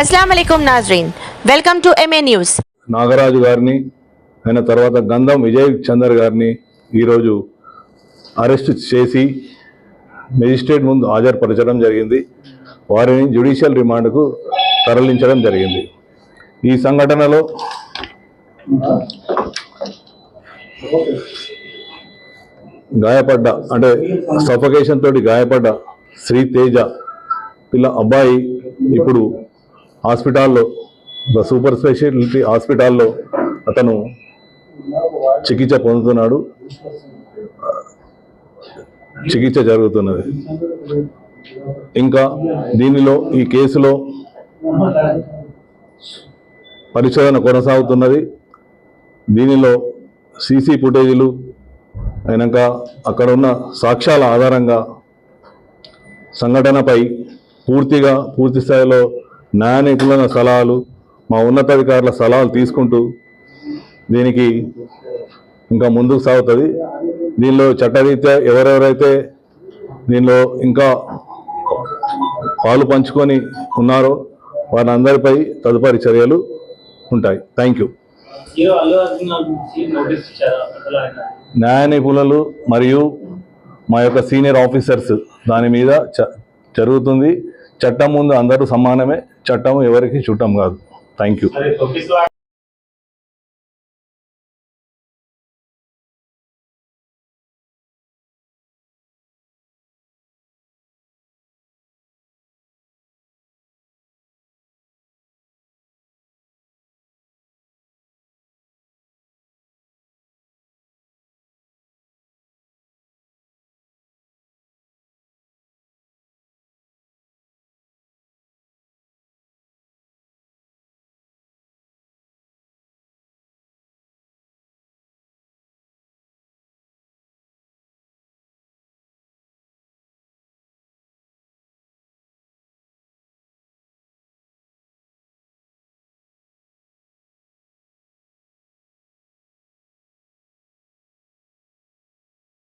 अस्सलाम वालेकुम नाजरीन, welcome to MA news. Nagaraju గారిని ఆయన తర్వాత గంధం విజయ్ చందర్ గారిని ఈరోజు అరెస్ట్ చేసి మెజిస్ట్రేట్ ముందు హాజరుపరచడం జరిగింది. వారిని జ్యుడిషియల్ రిమాండ్కు తరలించడం జరిగింది. ఈ సంఘటనలో గాయపడ్డ అంటే సఫోకేషన్ తోటి గాయపడ్డ శ్రీ తేజ పిల్ల అబ్బాయి ఇప్పుడు హాస్పిటల్లో సూపర్ స్పెషాలిటీ హాస్పిటల్లో అతను చికిత్స పొందుతున్నాడు. చికిత్స జరుగుతున్నది. ఇంకా దీనిలో ఈ కేసులో పరిశోధన కొనసాగుతున్నది. దీనిలో సీసీ ఫుటేజీలు అయినాక అక్కడ ఉన్న సాక్ష్యాల ఆధారంగా సంఘటనపై పూర్తి స్థాయిలో న్యాయ నిపుణుల సలహాలు, మా ఉన్నతాధికారుల సలహాలు తీసుకుంటూ దీనికి ఇంకా ముందుకు సాగుతుంది. దీనిలో చట్టరీత్యా ఎవరెవరైతే దీనిలో ఇంకా పాలు పంచుకొని ఉన్నారో వారందరిపై తదుపరి చర్యలు ఉంటాయి. Thank you. న్యాయ నిపుణులు మరియు మా యొక్క సీనియర్ ఆఫీసర్స్ దాని మీద జరుగుతుంది. చట్టం ముందు అందరూ సమానమే. చట్టం ఎవరికి చుట్టం కాదు. Thank you.